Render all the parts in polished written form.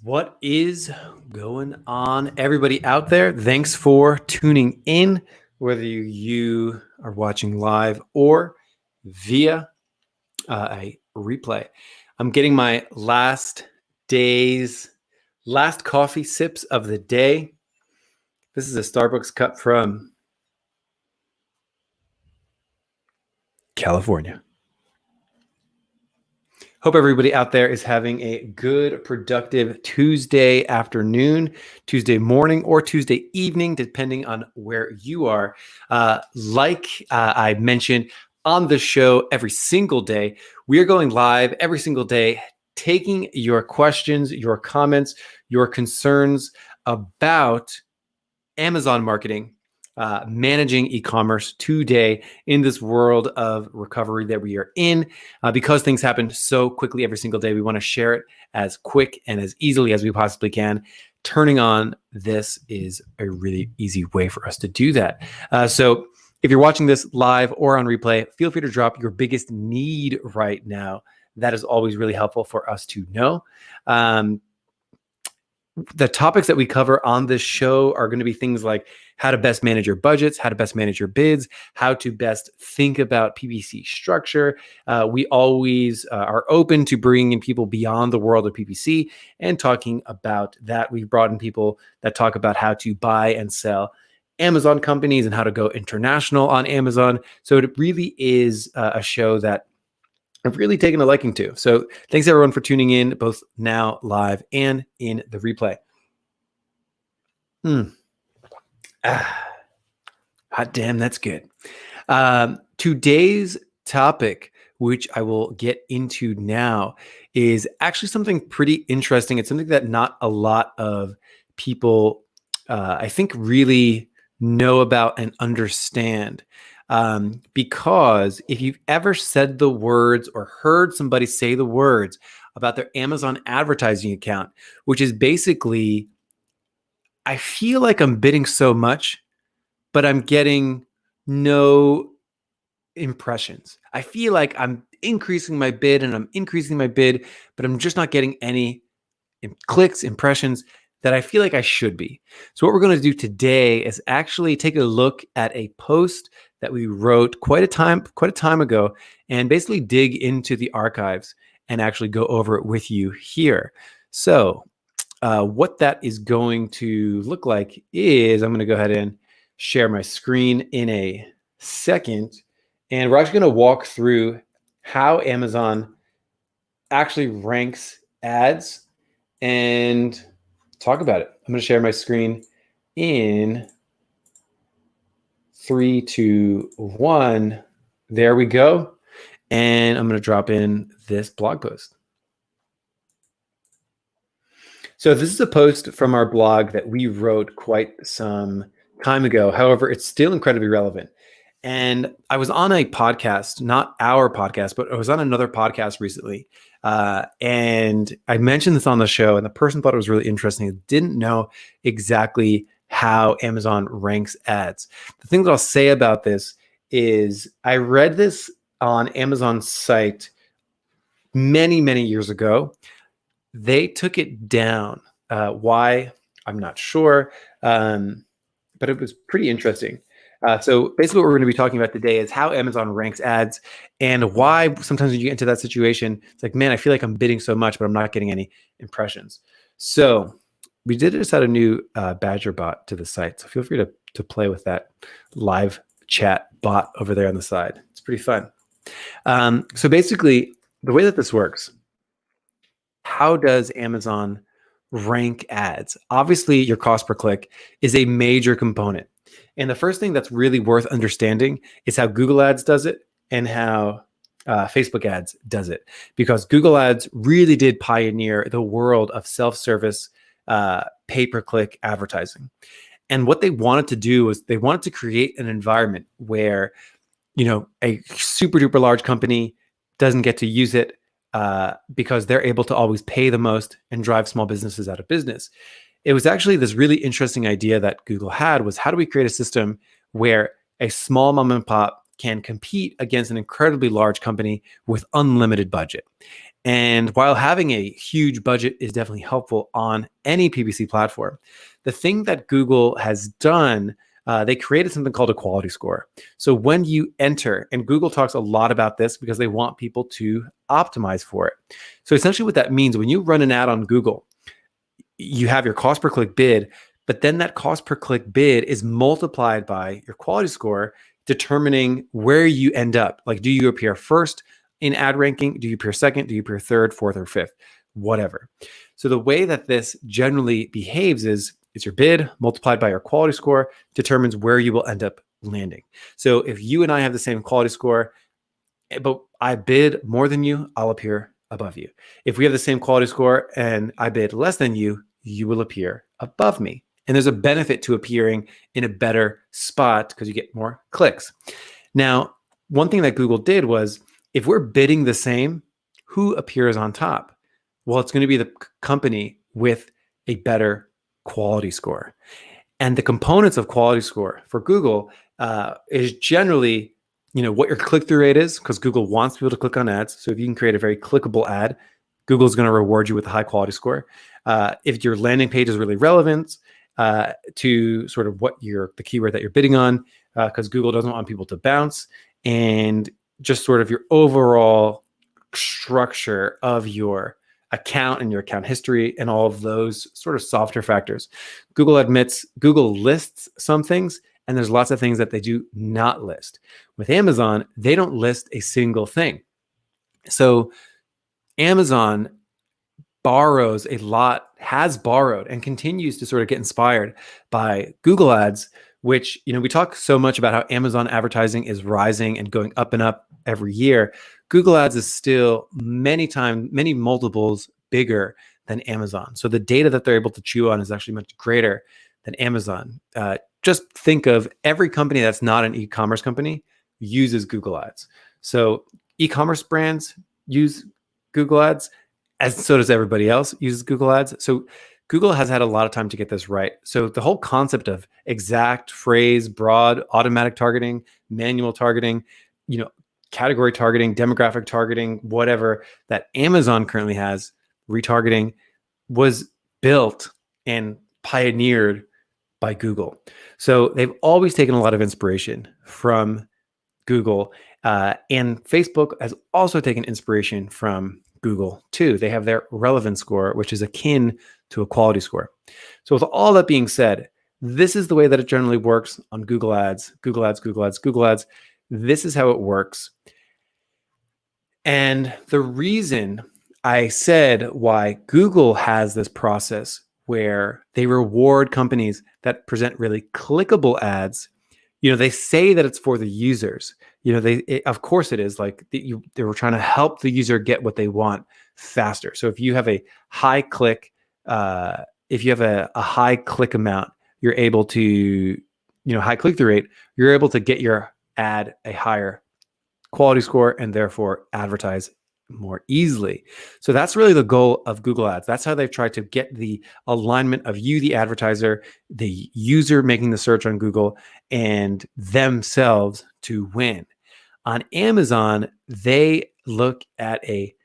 What is going on, everybody out there? Thanks for tuning in, whether you are watching live or via a replay. I'm getting my last coffee sips of the day. This is a Starbucks cup from California. Hope everybody out there is having a good, productive Tuesday afternoon, Tuesday morning, or Tuesday evening, depending on where you are. Like I mentioned on the show every single day, we are going live every single day, taking your questions, your comments, your concerns about Amazon marketing, managing e-commerce today in this world of recovery that we are in. Because things happen so quickly every single day, we want to share it as quick and as easily as we possibly can. Turning on this is a really easy way for us to do that. So if you're watching this live or on replay, feel free to drop your biggest need right now. That is always really helpful for us to know. The topics that we cover on this show are going to be things like how to best manage your budgets, how to best manage your bids, how to best think about PPC structure. We always are open to bringing in people beyond the world of PPC and talking about that. We've brought in people that talk about how to buy and sell Amazon companies and how to go international on Amazon. So it really is a show that I've really taken a liking to. So thanks everyone for tuning in, both now live and in the replay. Hot damn, that's good. Today's topic, which I will get into now, is actually something pretty interesting. It's something that not a lot of people, I think, really know about and understand. Because if you've ever said the words or heard somebody say the words about their Amazon advertising account, which is basically, I feel like I'm bidding so much, but I'm getting no impressions. I feel like I'm increasing my bid and I'm increasing my bid, but I'm just not getting any clicks, impressions that I feel like I should be. So what we're going to do today is actually take a look at a post that we wrote quite a time ago, and basically dig into the archives and actually go over it with you here. So what that is going to look like is I'm going to go ahead and share my screen in a second, and we're actually going to walk through how Amazon actually ranks ads and talk about it. I'm going to share my screen in 3, 2, 1. There we go. And I'm going to drop in this blog post. So this is a post from our blog that we wrote quite some time ago. However, it's still incredibly relevant. And I was on a podcast, not our podcast, but I was on another podcast recently. And I mentioned this on the show, and the person thought it was really interesting. Didn't know exactly how Amazon ranks ads. The thing that I'll say about this is I read this on Amazon's site many, many years ago. They took it down. Why? I'm not sure. But it was pretty interesting. So basically what we're going to be talking about today is how Amazon ranks ads and why sometimes when you get into that situation, it's like, man, I feel like I'm bidding so much, but I'm not getting any impressions. So we did just add a new Badger bot to the site. So feel free to play with that live chat bot over there on the side. It's pretty fun. So basically the way that this works, how does Amazon rank ads? Obviously your cost per click is a major component. And the first thing that's really worth understanding is how Google Ads does it and how Facebook Ads does it. Because Google Ads really did pioneer the world of self-service pay-per-click advertising. And what they wanted to do was they wanted to create an environment where, a super duper large company doesn't get to use it because they're able to always pay the most and drive small businesses out of business. It was actually this really interesting idea that Google had was, how do we create a system where a small mom and pop can compete against an incredibly large company with unlimited budget. And while having a huge budget is definitely helpful on any PPC platform, the thing that Google has done, they created something called a quality score. So when you enter, and Google talks a lot about this because they want people to optimize for it. So essentially what that means, when you run an ad on Google, you have your cost per click bid, but then that cost per click bid is multiplied by your quality score, determining where you end up. Like, do you appear first in ad ranking? Do you appear second? Do you appear third, fourth, or fifth? Whatever. So the way that this generally behaves is it's your bid multiplied by your quality score determines where you will end up landing. So if you and I have the same quality score, but I bid more than you, I'll appear above you. If we have the same quality score and I bid less than you, you will appear above me. And there's a benefit to appearing in a better spot because you get more clicks. Now, one thing that Google did was, if we're bidding the same, who appears on top? Well, it's going to be the company with a better quality score. And the components of quality score for Google is generally, what your click-through rate is, because Google wants people to click on ads. So if you can create a very clickable ad, Google's going to reward you with a high quality score. If your landing page is really relevant to sort of the keyword that you're bidding on, because Google doesn't want people to bounce, and just sort of your overall structure of your account and your account history and all of those sort of softer factors. Google lists some things, and there's lots of things that they do not list. With Amazon, they don't list a single thing. So Amazon has borrowed and continues to sort of get inspired by Google Ads, which, we talk so much about how Amazon advertising is rising and going up and up every year. Google Ads is still many multiples bigger than Amazon. So the data that they're able to chew on is actually much greater than Amazon. Just think of every company that's not an e-commerce company uses Google Ads. So e-commerce brands use Google Ads, as so does everybody else uses Google Ads. So Google has had a lot of time to get this right. So the whole concept of exact, phrase, broad, automatic targeting, manual targeting, category targeting, demographic targeting, whatever that Amazon currently has, retargeting, was built and pioneered by Google. So they've always taken a lot of inspiration from Google, and Facebook has also taken inspiration from Google too. They have their relevance score, which is akin to a quality score. So with all that being said, this is the way that it generally works on Google Ads, Google Ads, Google Ads, Google Ads. This is how it works. And the reason I said why Google has this process where they reward companies that present really clickable ads, they say that it's for the users. Of course it is. Like they were trying to help the user get what they want faster. So if you have a high click, if you have a high click amount, you're able to, high click-through rate, you're able to get your ad a higher quality score and therefore advertise more easily. So that's really the goal of Google Ads. That's how they've tried to get the alignment of you, the advertiser, the user making the search on Google, and themselves to win. On Amazon, they look at a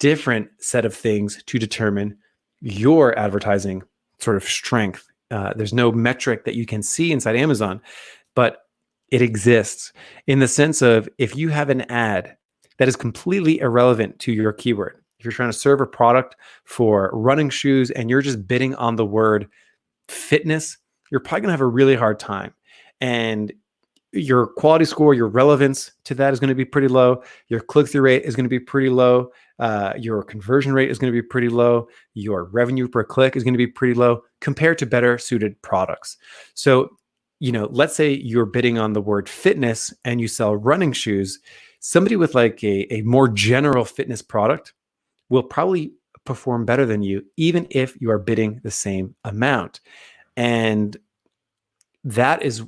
different set of things to determine your advertising sort of strength. There's no metric that you can see inside Amazon, but it exists in the sense of, if you have an ad that is completely irrelevant to your keyword, if you're trying to serve a product for running shoes and you're just bidding on the word fitness, you're probably going to have a really hard time. And your quality score, your relevance to that is going to be pretty low. Your click-through rate is going to be pretty low. Your conversion rate is going to be pretty low. Your revenue per click is going to be pretty low compared to better suited products. So, let's say you're bidding on the word fitness and you sell running shoes. Somebody with like a more general fitness product will probably perform better than you, even if you are bidding the same amount. And that is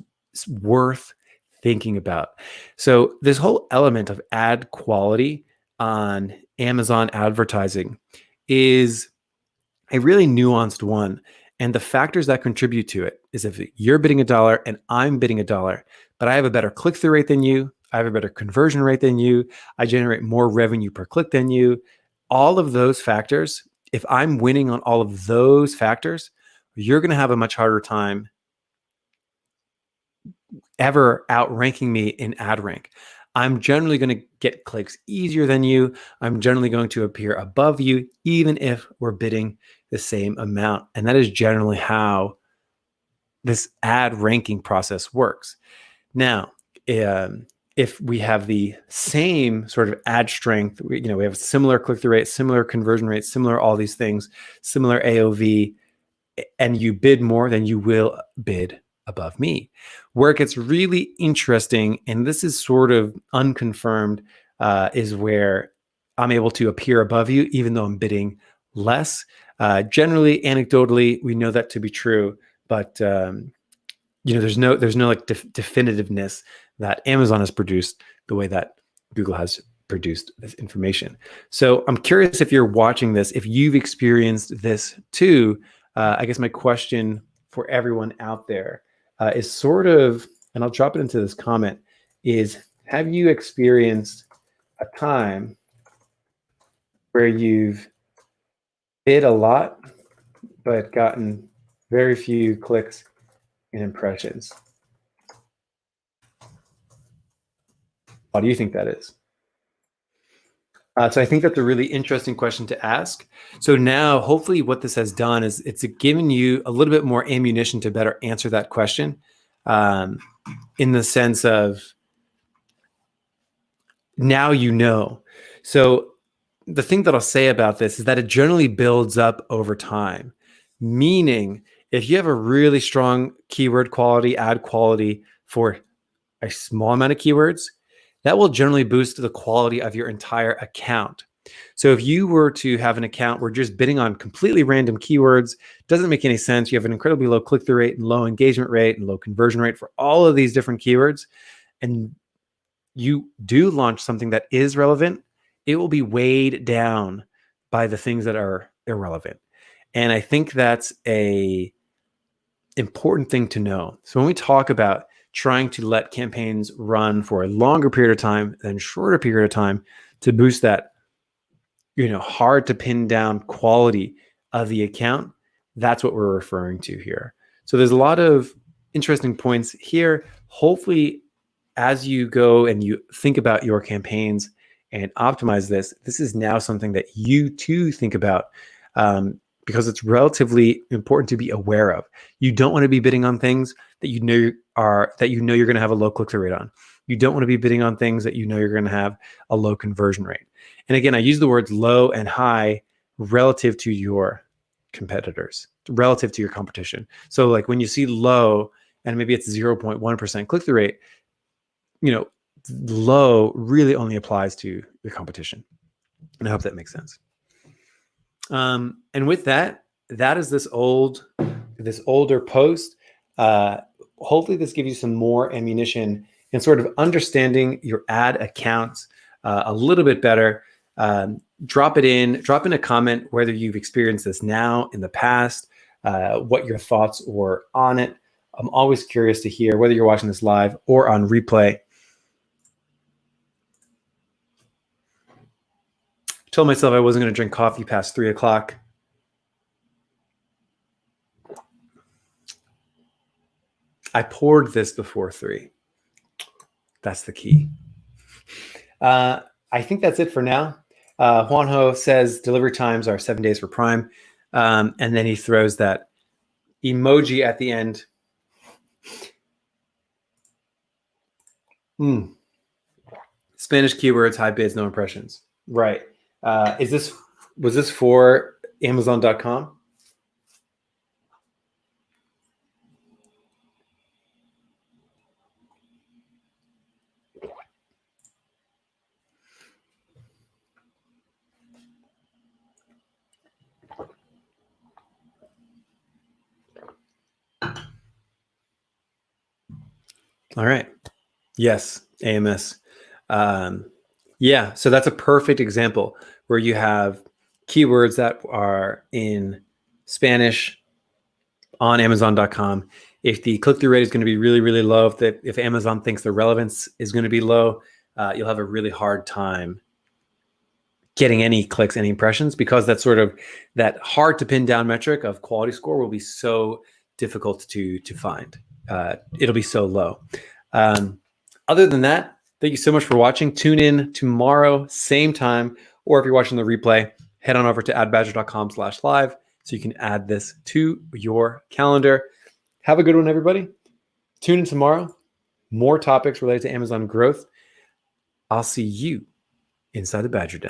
worth thinking about. So this whole element of ad quality on Amazon advertising is a really nuanced one. And the factors that contribute to it is, if you're bidding $1 and I'm bidding $1, but I have a better click-through rate than you, I have a better conversion rate than you, I generate more revenue per click than you. All of those factors, if I'm winning on all of those factors, you're going to have a much harder time ever outranking me in ad rank. I'm generally going to get clicks easier than you. I'm generally going to appear above you, even if we're bidding the same amount. And that is generally how this ad ranking process works. Now, if we have the same sort of ad strength, we have similar click-through rate, similar conversion rate, similar all these things, similar AOV, and you bid more, then you will bid above me. Where it gets really interesting, and this is sort of unconfirmed, is where I'm able to appear above you, even though I'm bidding less. Generally, anecdotally, we know that to be true, but there's no like definitiveness that Amazon has produced the way that Google has produced this information. So I'm curious if you're watching this, if you've experienced this too. I guess my question for everyone out there is sort of, and I'll drop it into this comment, is have you experienced a time where you've bid a lot but gotten very few clicks and impressions? Why do you think that is? So I think that's a really interesting question to ask. So now, hopefully what this has done is it's given you a little bit more ammunition to better answer that question, in the sense of now you know. So the thing that I'll say about this is that it generally builds up over time, meaning if you have a really strong keyword quality, ad quality for a small amount of keywords, that will generally boost the quality of your entire account. So if you were to have an account where you're just bidding on completely random keywords, doesn't make any sense. You have an incredibly low click-through rate and low engagement rate and low conversion rate for all of these different keywords, and you do launch something that is relevant, it will be weighed down by the things that are irrelevant. And I think that's a important thing to know. So when we talk about trying to let campaigns run for a longer period of time than shorter period of time to boost that, hard to pin down quality of the account, that's what we're referring to here. So there's a lot of interesting points here. Hopefully, as you go and you think about your campaigns and optimize this, this is now something that you too think about, because it's relatively important to be aware of. You don't want to be bidding on things that you know you're going to have a low click-through rate on. You don't want to be bidding on things that you know you're going to have a low conversion rate. And again, I use the words low and high relative to your competitors, relative to your competition. So like when you see low and maybe it's 0.1% click-through rate, low really only applies to your competition. And I hope that makes sense. And with that is this older post. Hopefully this gives you some more ammunition in sort of understanding your ad accounts a little bit better. Drop in a comment whether you've experienced this now, in the past, what your thoughts were on it. I'm always curious to hear whether you're watching this live or on replay. I told myself I wasn't going to drink coffee past 3 o'clock. I poured this before 3. That's the key. I think that's it for now. Juanjo says delivery times are 7 days for Prime. And then he throws that emoji at the end. Spanish keywords, high bids, no impressions. Right. Was this for Amazon.com? All right. Yes, AMS. Yeah, so that's a perfect example where you have keywords that are in Spanish on Amazon.com If the click-through rate is going to be really, really low, if Amazon thinks the relevance is going to be low, you'll have a really hard time getting any clicks, any impressions, because that's sort of that hard to pin down metric of quality score will be so difficult to find. It'll be so low. Other than that, thank you so much for watching. Tune in tomorrow, same time, or if you're watching the replay, head on over to adbadger.com/live so you can add this to your calendar. Have a good one, everybody. Tune in tomorrow. More topics related to Amazon growth. I'll see you inside the Badger Den.